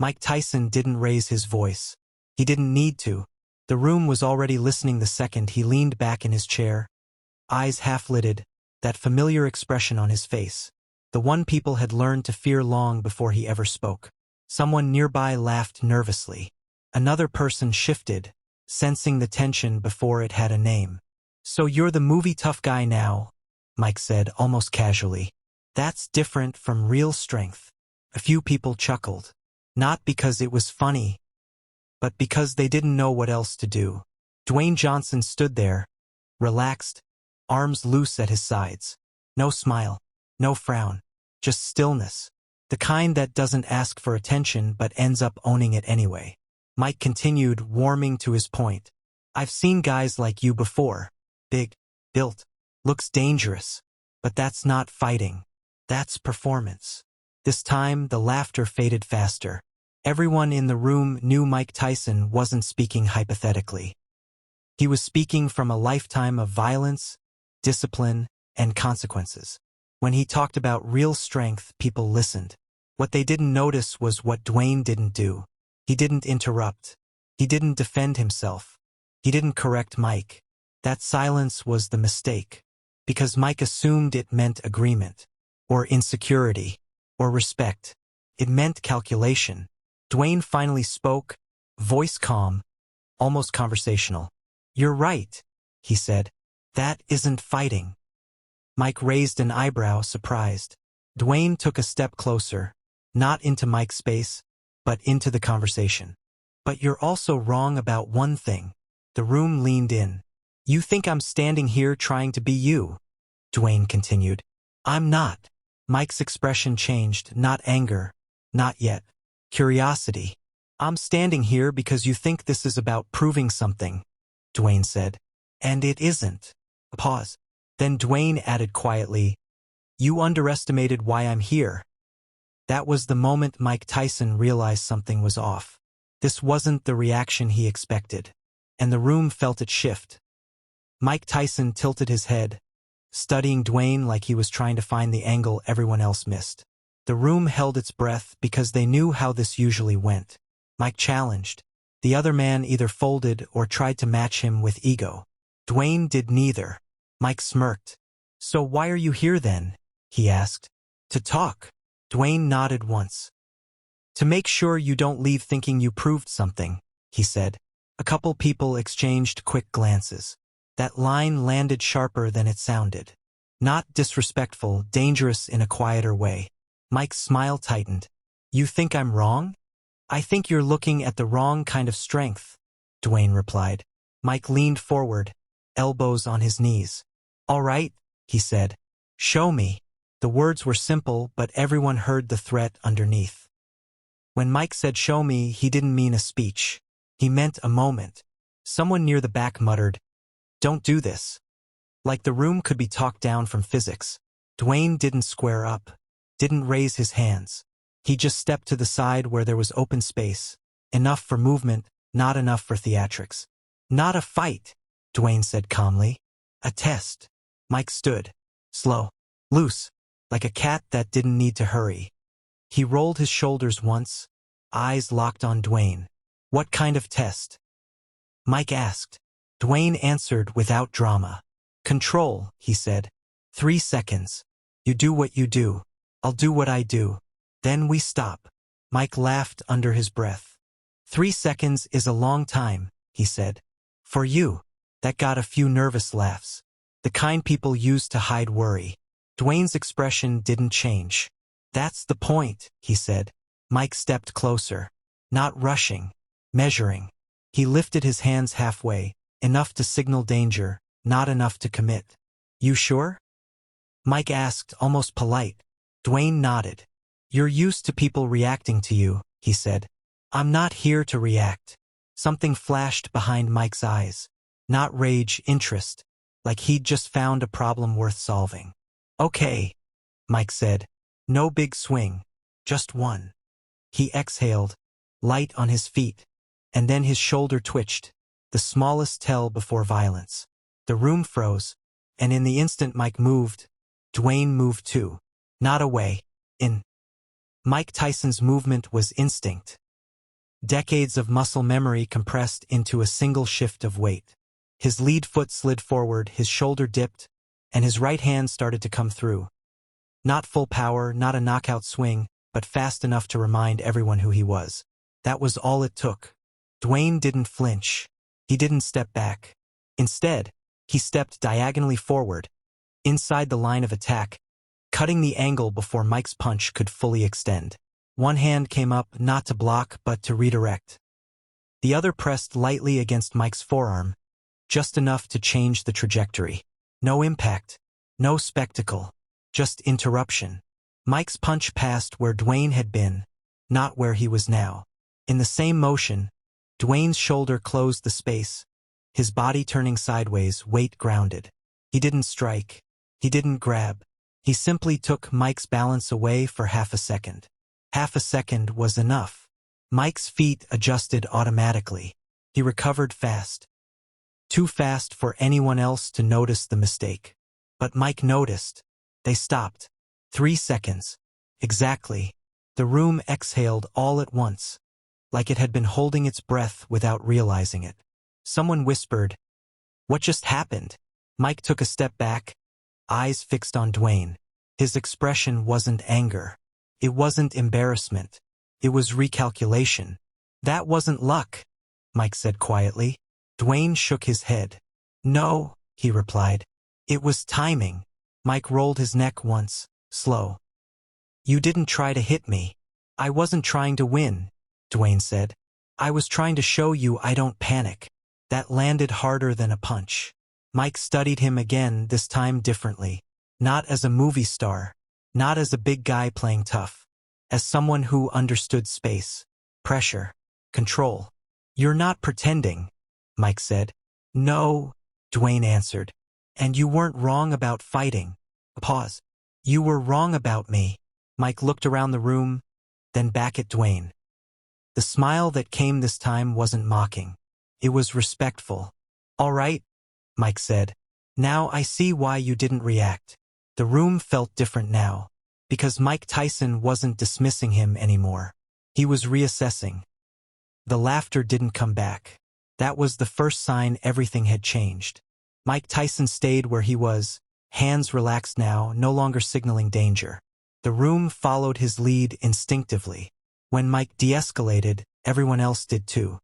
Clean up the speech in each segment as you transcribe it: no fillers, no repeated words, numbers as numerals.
Mike Tyson didn't raise his voice. He didn't need to. The room was already listening the second he leaned back in his chair, eyes half-lidded, that familiar expression on his face. The one people had learned to fear long before he ever spoke. Someone nearby laughed nervously. Another person shifted, sensing the tension before it had a name. "So you're the movie tough guy now," Mike said, almost casually. "That's different from real strength." A few people chuckled. Not because it was funny, but because they didn't know what else to do. Dwayne Johnson stood there, relaxed, arms loose at his sides. No smile, no frown, just stillness. The kind that doesn't ask for attention but ends up owning it anyway. Mike continued, warming to his point. "I've seen guys like you before. Big, built, looks dangerous. But that's not fighting. That's performance." This time, the laughter faded faster. Everyone in the room knew Mike Tyson wasn't speaking hypothetically. He was speaking from a lifetime of violence, discipline, and consequences. When he talked about real strength, people listened. What they didn't notice was what Dwayne didn't do. He didn't interrupt. He didn't defend himself. He didn't correct Mike. That silence was the mistake, because Mike assumed it meant agreement, or insecurity, or respect. It meant calculation. Dwayne finally spoke, voice calm, almost conversational. "You're right," he said. "That isn't fighting." Mike raised an eyebrow, surprised. Dwayne took a step closer, not into Mike's space, but into the conversation. "But you're also wrong about one thing." The room leaned in. "You think I'm standing here trying to be you," Dwayne continued. "I'm not." Mike's expression changed, not anger, not yet. Curiosity. "I'm standing here because you think this is about proving something," Dwayne said. "And it isn't." A pause. Then Dwayne added quietly, "You underestimated why I'm here." That was the moment Mike Tyson realized something was off. This wasn't the reaction he expected, and the room felt it shift. Mike Tyson tilted his head, studying Dwayne like he was trying to find the angle everyone else missed. The room held its breath because they knew how this usually went. Mike challenged. The other man either folded or tried to match him with ego. Dwayne did neither. Mike smirked. "So why are you here then?" he asked. "To talk." Dwayne nodded once. "To make sure you don't leave thinking you proved something," he said. A couple people exchanged quick glances. That line landed sharper than it sounded. Not disrespectful, dangerous in a quieter way. Mike's smile tightened. "You think I'm wrong?" "I think you're looking at the wrong kind of strength," Dwayne replied. Mike leaned forward, elbows on his knees. "All right," he said. "Show me." The words were simple, but everyone heard the threat underneath. When Mike said "show me," he didn't mean a speech. He meant a moment. Someone near the back muttered, "Don't do this." Like the room could be talked down from physics. Dwayne didn't square up, didn't raise his hands. He just stepped to the side where there was open space, enough for movement, not enough for theatrics. "Not a fight," Dwayne said calmly. "A test." Mike stood, slow, loose, like a cat that didn't need to hurry. He rolled his shoulders once, eyes locked on Dwayne. "What kind of test?" Mike asked. Dwayne answered without drama. "Control," he said. 3 seconds. You do what you do. I'll do what I do. Then we stop." Mike laughed under his breath. 3 seconds is a long time," he said. "For you." That got a few nervous laughs. The kind people use to hide worry. Dwayne's expression didn't change. "That's the point," he said. Mike stepped closer. Not rushing, measuring. He lifted his hands halfway, enough to signal danger, not enough to commit. "You sure?" Mike asked, almost polite. Dwayne nodded. "You're used to people reacting to you," he said. "I'm not here to react." Something flashed behind Mike's eyes. Not rage, interest. Like he'd just found a problem worth solving. "Okay," Mike said. "No big swing. Just one." He exhaled, light on his feet, and then his shoulder twitched, the smallest tell before violence. The room froze, and in the instant Mike moved, Dwayne moved too. Not away, in. Mike Tyson's movement was instinct. Decades of muscle memory compressed into a single shift of weight. His lead foot slid forward, his shoulder dipped, and his right hand started to come through. Not full power, not a knockout swing, but fast enough to remind everyone who he was. That was all it took. Dwayne didn't flinch. He didn't step back. Instead, he stepped diagonally forward, inside the line of attack, cutting the angle before Mike's punch could fully extend. One hand came up, not to block, but to redirect. The other pressed lightly against Mike's forearm, just enough to change the trajectory. No impact, no spectacle, just interruption. Mike's punch passed where Dwayne had been, not where he was now. In the same motion, Dwayne's shoulder closed the space, his body turning sideways, weight grounded. He didn't strike. He didn't grab. He simply took Mike's balance away for half a second. Half a second was enough. Mike's feet adjusted automatically. He recovered fast. Too fast for anyone else to notice the mistake. But Mike noticed. They stopped. 3 seconds. Exactly. The room exhaled all at once, like it had been holding its breath without realizing it. Someone whispered, "What just happened?" Mike took a step back, eyes fixed on Dwayne. His expression wasn't anger. It wasn't embarrassment. It was recalculation. "That wasn't luck," Mike said quietly. Dwayne shook his head. "No," he replied. "It was timing." Mike rolled his neck once, slow. "You didn't try to hit me." "I wasn't trying to win," Dwayne said. "I was trying to show you I don't panic." That landed harder than a punch. Mike studied him again, this time differently. Not as a movie star. Not as a big guy playing tough. As someone who understood space, pressure, control. "You're not pretending," Mike said. "No," Dwayne answered. "And you weren't wrong about fighting." A pause. "You were wrong about me." Mike looked around the room, then back at Dwayne. The smile that came this time wasn't mocking. It was respectful. "All right," Mike said. "Now I see why you didn't react." The room felt different now, because Mike Tyson wasn't dismissing him anymore. He was reassessing. The laughter didn't come back. That was the first sign everything had changed. Mike Tyson stayed where he was, hands relaxed now, no longer signaling danger. The room followed his lead instinctively. When Mike de-escalated, everyone else did too.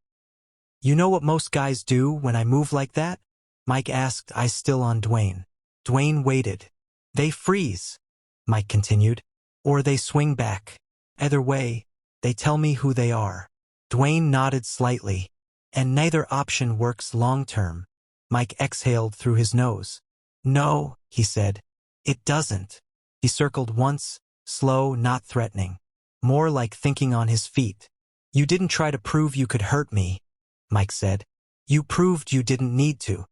"You know what most guys do when I move like that?" Mike asked, eyes still on Dwayne. Dwayne waited. "They freeze," Mike continued. "Or they swing back. Either way, they tell me who they are." Dwayne nodded slightly. "And neither option works long-term." Mike exhaled through his nose. "No," he said. "It doesn't." He circled once, slow, not threatening. More like thinking on his feet. "You didn't try to prove you could hurt me," Mike said. "You proved you didn't need to."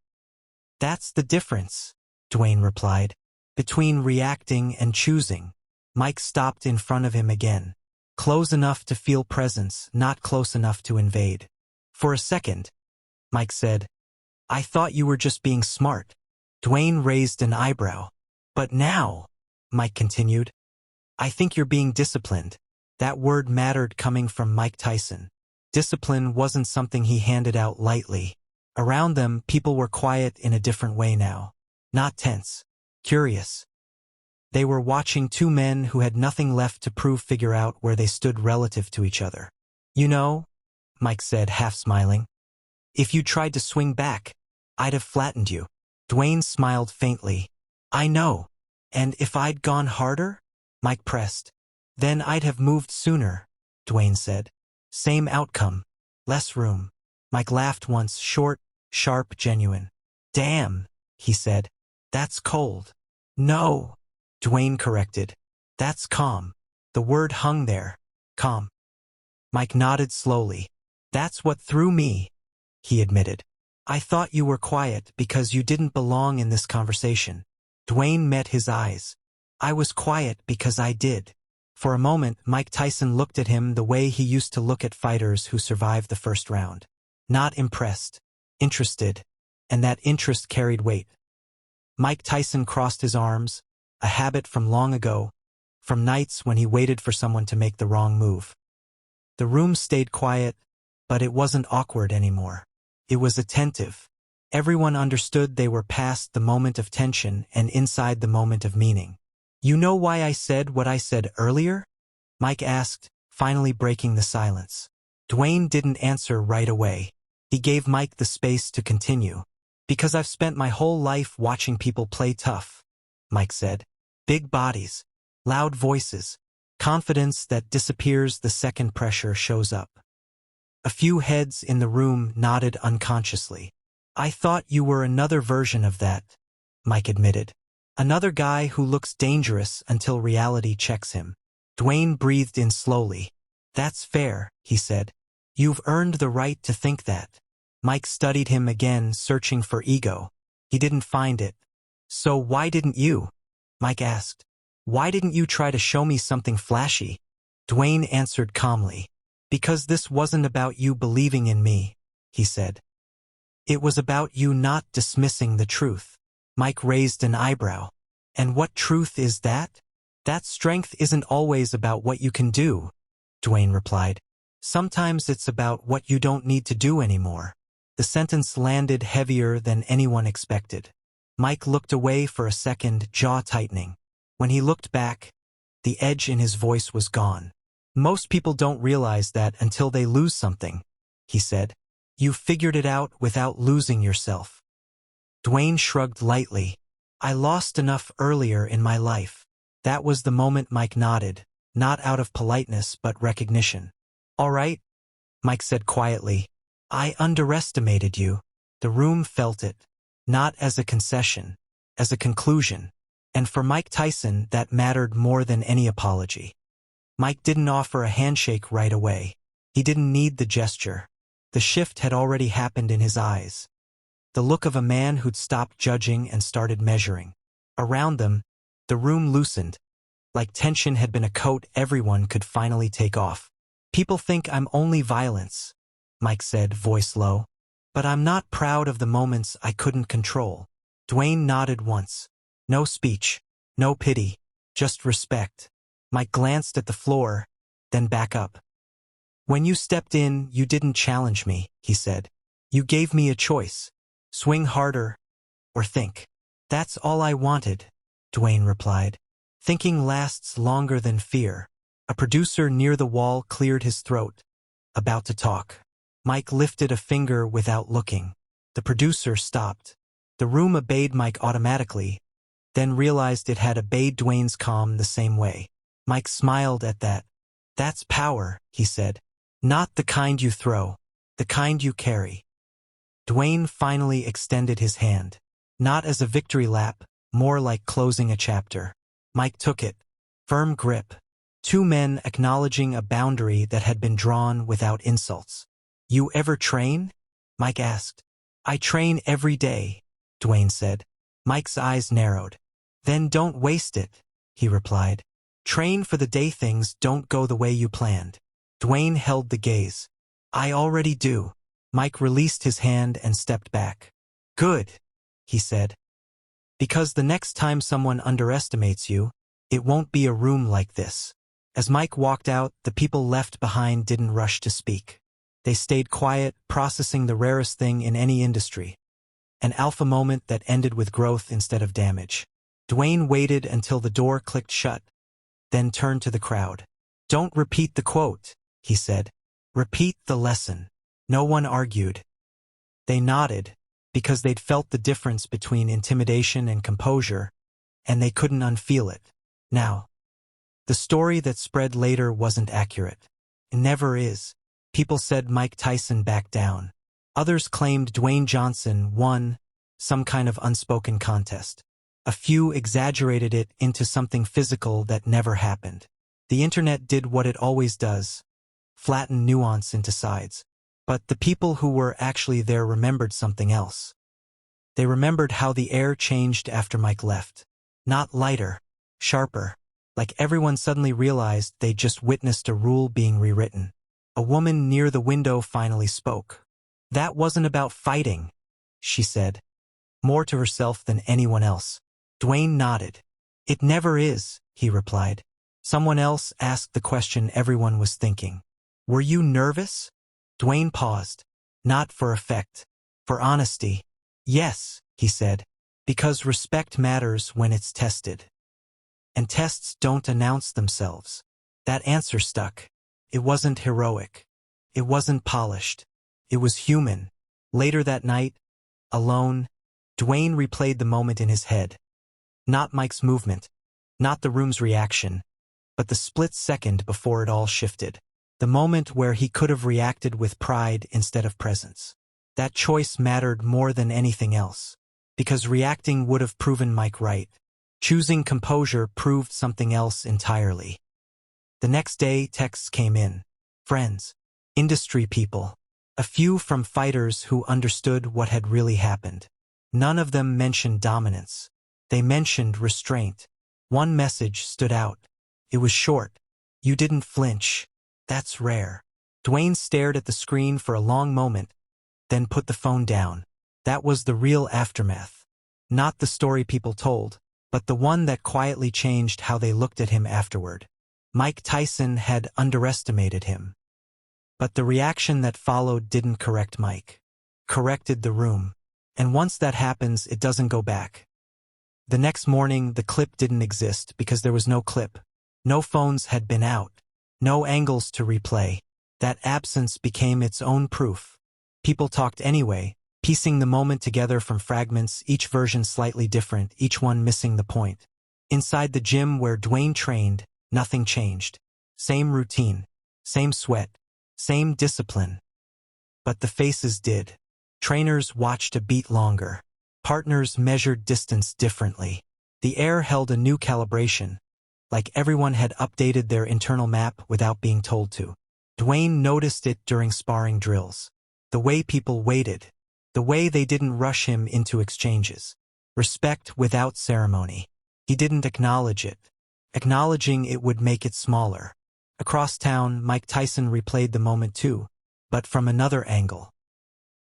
"That's the difference," Dwayne replied. "Between reacting and choosing." Mike stopped in front of him again. Close enough to feel presence, not close enough to invade. "For a second," Mike said, "I thought you were just being smart." Dwayne raised an eyebrow. "But now," Mike continued, "I think you're being disciplined." That word mattered coming from Mike Tyson. Discipline wasn't something he handed out lightly. Around them, people were quiet in a different way now. Not tense. Curious. They were watching two men who had nothing left to prove figure out where they stood relative to each other. "You know," Mike said, half smiling, "if you tried to swing back, I'd have flattened you." Dwayne smiled faintly. "I know. And if I'd gone harder?" Mike pressed. "Then I'd have moved sooner," Dwayne said. "Same outcome. Less room." Mike laughed once, short, sharp, genuine. "Damn," he said. "That's cold." "No," Dwayne corrected. "That's calm." The word hung there. Calm. Mike nodded slowly. "That's what threw me," he admitted. "I thought you were quiet because you didn't belong in this conversation." Dwayne met his eyes. "I was quiet because I did." For a moment, Mike Tyson looked at him the way he used to look at fighters who survived the first round. Not impressed. Interested. And that interest carried weight. Mike Tyson crossed his arms, a habit from long ago, from nights when he waited for someone to make the wrong move. The room stayed quiet, But it wasn't awkward anymore. It was attentive. Everyone understood they were past the moment of tension and inside the moment of meaning. "You know why I said what I said earlier?" Mike asked, finally breaking the silence. Dwayne didn't answer right away. He gave Mike the space to continue. "Because I've spent my whole life watching people play tough," Mike said. "Big bodies, loud voices, confidence that disappears the second pressure shows up." A few heads in the room nodded unconsciously. "I thought you were another version of that," Mike admitted. "Another guy who looks dangerous until reality checks him." Dwayne breathed in slowly. "That's fair," he said. "You've earned the right to think that." Mike studied him again, searching for ego. He didn't find it. "So why didn't you?" Mike asked. "Why didn't you try to show me something flashy?" Dwayne answered calmly. "Because this wasn't about you believing in me," he said. "It was about you not dismissing the truth." Mike raised an eyebrow. "And what truth is that?" "That strength isn't always about what you can do," Dwayne replied. "Sometimes it's about what you don't need to do anymore." The sentence landed heavier than anyone expected. Mike looked away for a second, jaw tightening. When he looked back, the edge in his voice was gone. "Most people don't realize that until they lose something," he said. "You figured it out without losing yourself." Dwayne shrugged lightly. "I lost enough earlier in my life." That was the moment Mike nodded, not out of politeness but recognition. "All right," Mike said quietly. "I underestimated you." The room felt it, not as a concession, as a conclusion. And for Mike Tyson, that mattered more than any apology. Mike didn't offer a handshake right away. He didn't need the gesture. The shift had already happened in his eyes. The look of a man who'd stopped judging and started measuring. Around them, the room loosened, like tension had been a coat everyone could finally take off. "People think I'm only violence," Mike said, voice low. "But I'm not proud of the moments I couldn't control." Dwayne nodded once. No speech, no pity, just respect. Mike glanced at the floor, then back up. "When you stepped in, you didn't challenge me," he said. "You gave me a choice. Swing harder, or think." "That's all I wanted," Dwayne replied. "Thinking lasts longer than fear." A producer near the wall cleared his throat, about to talk. Mike lifted a finger without looking. The producer stopped. The room obeyed Mike automatically, then realized it had obeyed Dwayne's calm the same way. Mike smiled at that. "That's power," he said. "Not the kind you throw, the kind you carry." Dwayne finally extended his hand. Not as a victory lap, more like closing a chapter. Mike took it. Firm grip. Two men acknowledging a boundary that had been drawn without insults. "You ever train?" Mike asked. "I train every day," Dwayne said. Mike's eyes narrowed. "Then don't waste it," he replied. "Train for the day things don't go the way you planned." Dwayne held the gaze. "I already do." Mike released his hand and stepped back. "Good," he said. "Because the next time someone underestimates you, it won't be a room like this." As Mike walked out, the people left behind didn't rush to speak. They stayed quiet, processing the rarest thing in any industry. An alpha moment that ended with growth instead of damage. Dwayne waited until the door clicked shut, then turned to the crowd. "Don't repeat the quote," he said. "Repeat the lesson." No one argued. They nodded, because they'd felt the difference between intimidation and composure, and they couldn't unfeel it. Now, the story that spread later wasn't accurate. It never is. People said Mike Tyson backed down. Others claimed Dwayne Johnson won some kind of unspoken contest. A few exaggerated it into something physical that never happened. The internet did what it always does, flatten nuance into sides. But the people who were actually there remembered something else. They remembered how the air changed after Mike left. Not lighter, sharper, like everyone suddenly realized they'd just witnessed a rule being rewritten. A woman near the window finally spoke. "That wasn't about fighting," she said, more to herself than anyone else. Dwayne nodded. "It never is," he replied. Someone else asked the question everyone was thinking. "Were you nervous?" Dwayne paused. Not for effect. For honesty. Yes, he said. Because respect matters when it's tested. And tests don't announce themselves. That answer stuck. It wasn't heroic. It wasn't polished. It was human. Later that night, alone, Dwayne replayed the moment in his head. Not Mike's movement. Not the room's reaction. But the split second before it all shifted. The moment where he could have reacted with pride instead of presence. That choice mattered more than anything else. Because reacting would have proven Mike right. Choosing composure proved something else entirely. The next day, texts came in. Friends. Industry people. A few from fighters who understood what had really happened. None of them mentioned dominance. They mentioned restraint. One message stood out. It was short. You didn't flinch. That's rare. Dwayne stared at the screen for a long moment, then put the phone down. That was the real aftermath. Not the story people told, but the one that quietly changed how they looked at him afterward. Mike Tyson had underestimated him. But the reaction that followed didn't correct Mike. Corrected the room. And once that happens, it doesn't go back. The next morning, the clip didn't exist because there was no clip. No phones had been out. No angles to replay. That absence became its own proof. People talked anyway, piecing the moment together from fragments, each version slightly different, each one missing the point. Inside the gym where Dwayne trained, nothing changed. Same routine. Same sweat. Same discipline. But the faces did. Trainers watched a beat longer. Partners measured distance differently. The air held a new calibration. Like everyone had updated their internal map without being told to. Dwayne noticed it during sparring drills. The way people waited. The way they didn't rush him into exchanges. Respect without ceremony. He didn't acknowledge it. Acknowledging it would make it smaller. Across town, Mike Tyson replayed the moment too, but from another angle.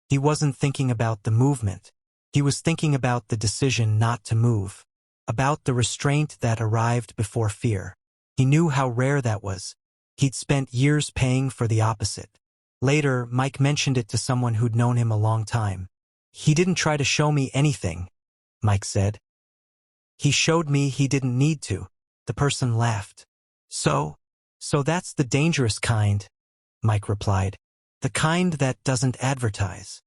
He wasn't thinking about the movement. He was thinking about the decision not to move. About the restraint that arrived before fear. He knew how rare that was. He'd spent years paying for the opposite. Later, Mike mentioned it to someone who'd known him a long time. He didn't try to show me anything, Mike said. He showed me he didn't need to. The person laughed. So that's the dangerous kind, Mike replied. The kind that doesn't advertise.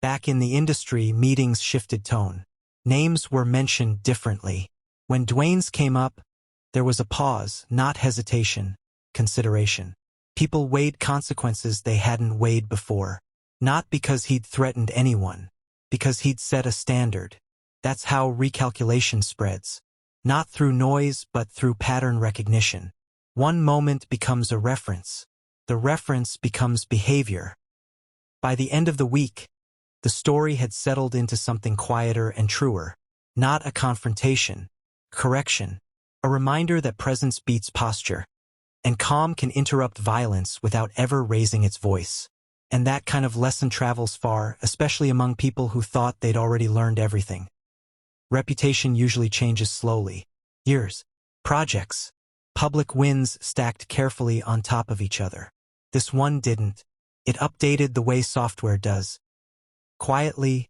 Back in the industry, meetings shifted tone. Names were mentioned differently. When Dwayne's came up, there was a pause, not hesitation, consideration. People weighed consequences they hadn't weighed before. Not because he'd threatened anyone. Because he'd set a standard. That's how recalculation spreads. Not through noise, but through pattern recognition. One moment becomes a reference. The reference becomes behavior. By the end of the week, the story had settled into something quieter and truer. Not a confrontation. Correction. A reminder that presence beats posture. And calm can interrupt violence without ever raising its voice. And that kind of lesson travels far, especially among people who thought they'd already learned everything. Reputation usually changes slowly. Years. Projects. Public wins stacked carefully on top of each other. This one didn't. It updated the way software does. Quietly,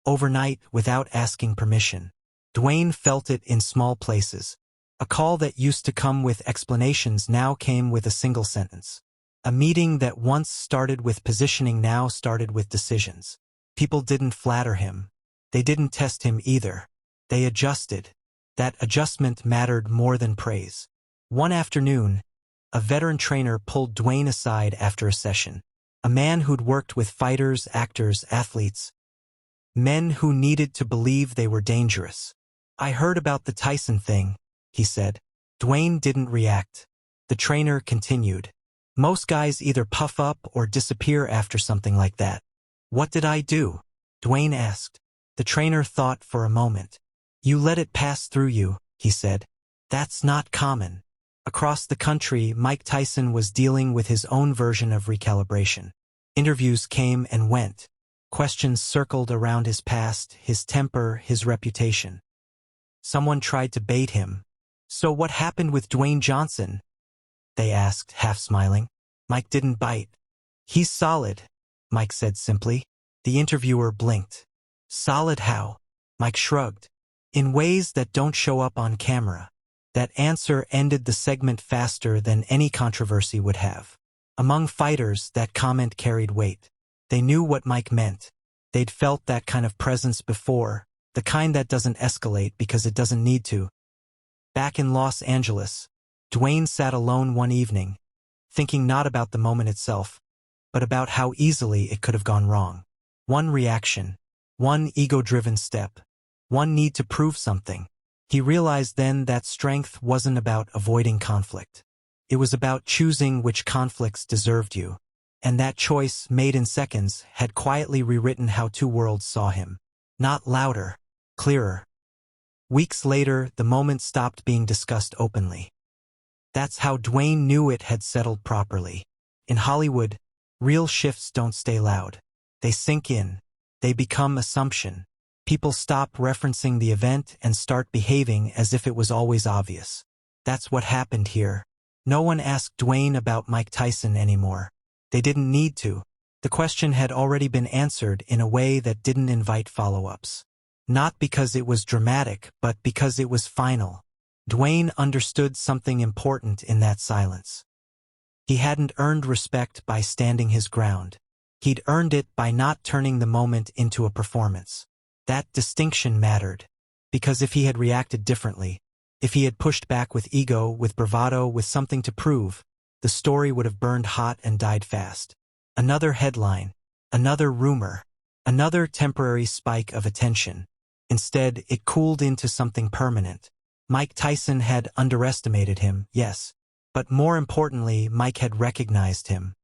overnight, without asking permission. Dwayne felt it in small places. A call that used to come with explanations now came with a single sentence. A meeting that once started with positioning now started with decisions. People didn't flatter him. They didn't test him either. They adjusted. That adjustment mattered more than praise. One afternoon, a veteran trainer pulled Dwayne aside after a session. A man who'd worked with fighters, actors, athletes. Men who needed to believe they were dangerous. I heard about the Tyson thing, he said. Dwayne didn't react. The trainer continued. Most guys either puff up or disappear after something like that. What did I do? Dwayne asked. The trainer thought for a moment. You let it pass through you, he said. That's not common. Across the country, Mike Tyson was dealing with his own version of recalibration. Interviews came and went. Questions circled around his past, his temper, his reputation. Someone tried to bait him. So what happened with Dwayne Johnson? They asked, half smiling. Mike didn't bite. "He's solid," Mike said simply. The interviewer blinked. "Solid how?" Mike shrugged. "In ways that don't show up on camera." That answer ended the segment faster than any controversy would have. Among fighters, that comment carried weight. They knew what Mike meant. They'd felt that kind of presence before, the kind that doesn't escalate because it doesn't need to. Back in Los Angeles, Dwayne sat alone one evening, thinking not about the moment itself, but about how easily it could have gone wrong. One reaction, one ego-driven step, one need to prove something. He realized then that strength wasn't about avoiding conflict. It was about choosing which conflicts deserved you. And that choice, made in seconds, had quietly rewritten how two worlds saw him. Not louder, clearer. Weeks later, the moment stopped being discussed openly. That's how Dwayne knew it had settled properly. In Hollywood, real shifts don't stay loud. They sink in. They become assumption. People stop referencing the event and start behaving as if it was always obvious. That's what happened here. No one asked Dwayne about Mike Tyson anymore. They didn't need to. The question had already been answered in a way that didn't invite follow-ups. Not because it was dramatic, but because it was final. Dwayne understood something important in that silence. He hadn't earned respect by standing his ground. He'd earned it by not turning the moment into a performance. That distinction mattered, because if he had reacted differently, if he had pushed back with ego, with bravado, with something to prove, the story would have burned hot and died fast. Another headline, another rumor, another temporary spike of attention. Instead, it cooled into something permanent. Mike Tyson had underestimated him, yes, but more importantly, Mike had recognized him.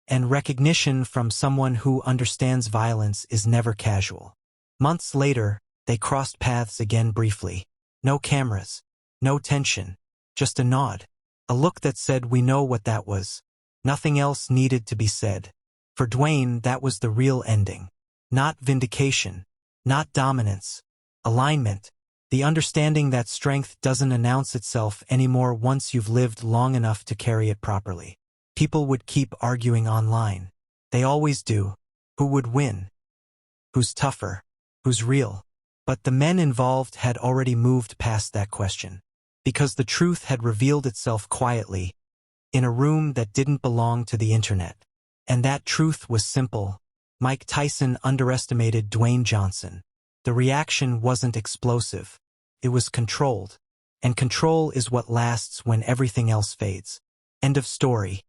And recognition from someone who understands violence is never casual. Months later, they crossed paths again briefly. No cameras, no tension, just a nod. A look that said we know what that was. Nothing else needed to be said. For Dwayne, that was the real ending. Not vindication, not dominance. Alignment. The understanding that strength doesn't announce itself anymore once you've lived long enough to carry it properly. People would keep arguing online. They always do. Who would win? Who's tougher? Who's real? But the men involved had already moved past that question. Because the truth had revealed itself quietly, in a room that didn't belong to the internet. And that truth was simple. Mike Tyson underestimated Dwayne Johnson. The reaction wasn't explosive. It was controlled. And control is what lasts when everything else fades. End of story.